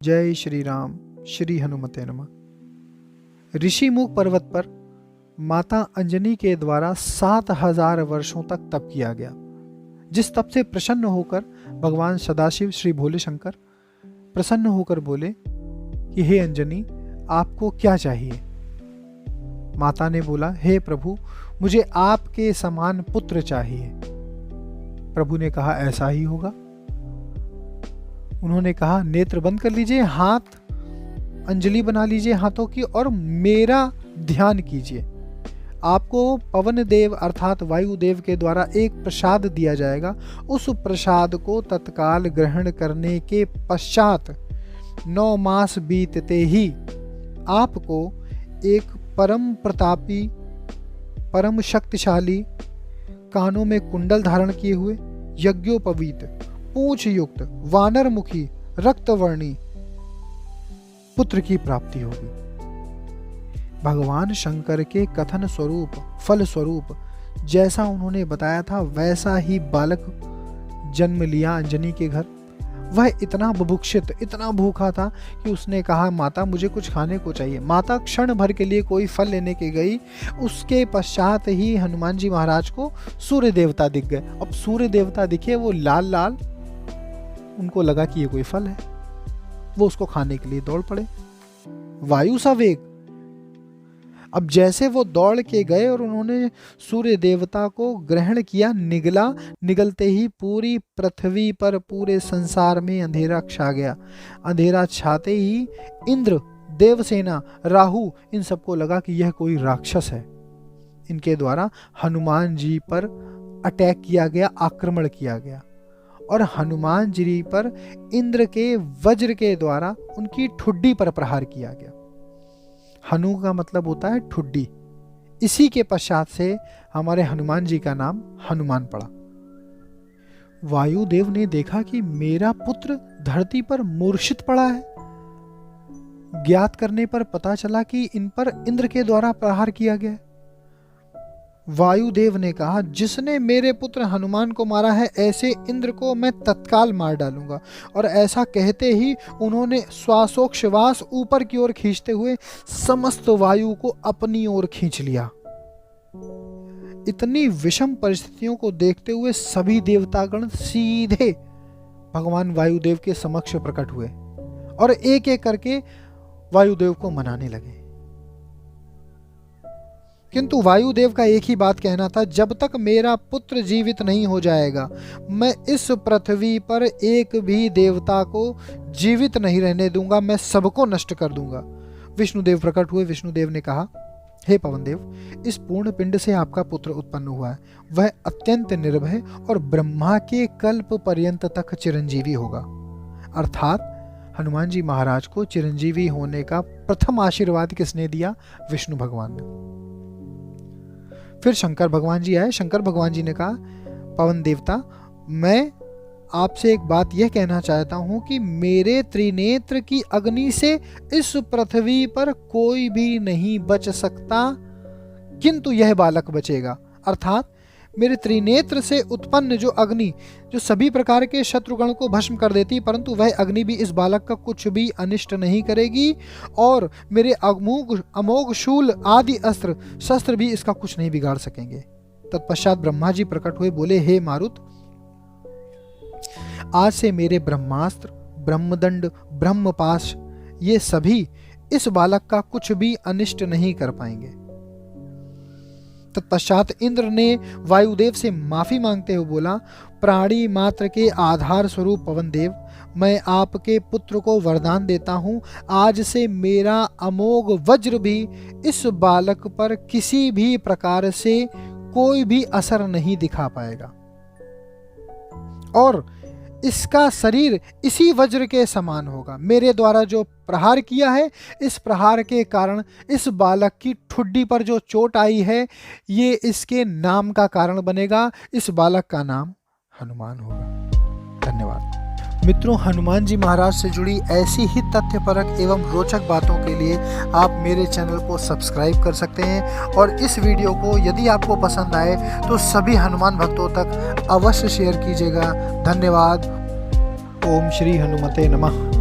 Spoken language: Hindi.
जय श्री राम, श्री हनुमते नमः। ऋषिमुख पर्वत पर माता अंजनी के द्वारा 7000 वर्षों तक तप किया गया, जिस तप से प्रसन्न होकर भगवान सदाशिव श्री भोले शंकर प्रसन्न होकर बोले कि हे अंजनी, आपको क्या चाहिए। माता ने बोला, हे प्रभु, मुझे आपके समान पुत्र चाहिए। प्रभु ने कहा, ऐसा ही होगा। उन्होंने कहा, नेत्र बंद कर लीजिए, हाथ अंजलि बना लीजिए हाथों की और मेरा ध्यान कीजिए। आपको पवन देव अर्थात वायुदेव के द्वारा एक प्रसाद दिया जाएगा। उस प्रसाद को तत्काल ग्रहण करने के पश्चात 9 मास बीतते ही आपको एक परम प्रतापी, परम शक्तिशाली, कानों में कुंडल धारण किए हुए, यज्ञोपवीत, पूंछ युक्त, वानर मुखी, रक्तवर्णी पुत्र की प्राप्ति होगी। भगवान शंकर के कथन स्वरूप, फल स्वरूप जैसा उन्होंने बताया था वैसा ही बालक जन्म लिया अंजनी के घर। वह इतना बुभुक्षित, इतना भूखा था कि उसने कहा, माता मुझे कुछ खाने को चाहिए। माता क्षण भर के लिए कोई फल लेने के गई, उसके पश्चात ही हनुमान जी महाराज को सूर्य देवता दिख गए। अब सूर्य देवता दिखे, वो लाल लाल, उनको लगा कि ये कोई फल है। वो उसको खाने के लिए दौड़ पड़े, वायु सा वेग। अब जैसे वो दौड़ के गए और उन्होंने सूर्य देवता को ग्रहण किया, निगलते ही पूरी पृथ्वी पर, पूरे संसार में अंधेरा छा गया। अंधेरा छाते ही इंद्र, देवसेना, राहु, इन सबको लगा कि यह कोई राक्षस है। इनके द्वारा हनुमान जी पर अटैक किया गया, आक्रमण किया गया और हनुमान जी पर इंद्र के वज्र के द्वारा उनकी ठुड्डी पर प्रहार किया गया। हनु का मतलब होता है ठुड्डी। इसी के पश्चात से हमारे हनुमान जी का नाम हनुमान पड़ा। वायुदेव ने देखा कि मेरा पुत्र धरती पर मूर्छित पड़ा है। ज्ञात करने पर पता चला कि इन पर इंद्र के द्वारा प्रहार किया गया। वायुदेव ने कहा, जिसने मेरे पुत्र हनुमान को मारा है, ऐसे इंद्र को मैं तत्काल मार डालूंगा। और ऐसा कहते ही उन्होंने श्वासोच्छ्वास ऊपर की ओर खींचते हुए समस्त वायु को अपनी ओर खींच लिया। इतनी विषम परिस्थितियों को देखते हुए सभी देवतागण सीधे भगवान वायुदेव के समक्ष प्रकट हुए और एक एक करके वायुदेव को मनाने लगे। किंतु वायुदेव का एक ही बात कहना था, जब तक मेरा पुत्र जीवित नहीं हो जाएगा, मैं इस पृथ्वी पर एक भी देवता को जीवित नहीं रहने दूंगा, मैं सबको नष्ट कर दूंगा। विष्णुदेव प्रकट हुए। विष्णुदेव ने कहा, हे पवनदेव, इस पूर्ण पिंड से आपका पुत्र उत्पन्न हुआ है। वह अत्यंत निर्भय और ब्रह्मा के कल्प पर्यंत तक चिरंजीवी होगा। अर्थात हनुमान जी महाराज को चिरंजीवी होने का प्रथम आशीर्वाद किसने दिया? विष्णु भगवान ने। फिर शंकर भगवान जी आए। शंकर भगवान जी ने कहा, पवन देवता, मैं आपसे एक बात यह कहना चाहता हूं कि मेरे त्रिनेत्र की अग्नि से इस पृथ्वी पर कोई भी नहीं बच सकता, किंतु यह बालक बचेगा। अर्थात मेरे त्रिनेत्र से उत्पन्न जो अग्नि, जो सभी प्रकार के शत्रुगण को भस्म कर देती, परंतु वह अग्नि भी इस बालक का कुछ भी अनिष्ट नहीं करेगी और मेरे अमोघ शूल आदि अस्त्र शस्त्र भी इसका कुछ नहीं बिगाड़ सकेंगे। तत्पश्चात ब्रह्मा जी प्रकट हुए, बोले, हे मारुत, आज से मेरे ब्रह्मास्त्र, ब्रह्मदंड, ब्रह्मपाश ये सभी इस बालक का कुछ भी अनिष्ट नहीं कर पाएंगे। तत्पश्चात इंद्र ने वायुदेव से माफी मांगते हुए बोला, प्राणी मात्र के आधार स्वरूप पवन देव, मैं आपके पुत्र को वरदान देता हूं, आज से मेरा अमोघ वज्र भी इस बालक पर किसी भी प्रकार से कोई भी असर नहीं दिखा पाएगा और इसका शरीर इसी वज्र के समान होगा। मेरे द्वारा जो प्रहार किया है, इस प्रहार के कारण इस बालक की ठुड्डी पर जो चोट आई है, ये इसके नाम का कारण बनेगा। इस बालक का नाम हनुमान होगा। धन्यवाद। मित्रों, हनुमान जी महाराज से जुड़ी ऐसी ही तथ्यपरक एवं रोचक बातों के लिए आप मेरे चैनल को सब्सक्राइब कर सकते हैं और इस वीडियो को यदि आपको पसंद आए तो सभी हनुमान भक्तों तक अवश्य शेयर कीजिएगा। धन्यवाद। ओम श्री हनुमते नमः।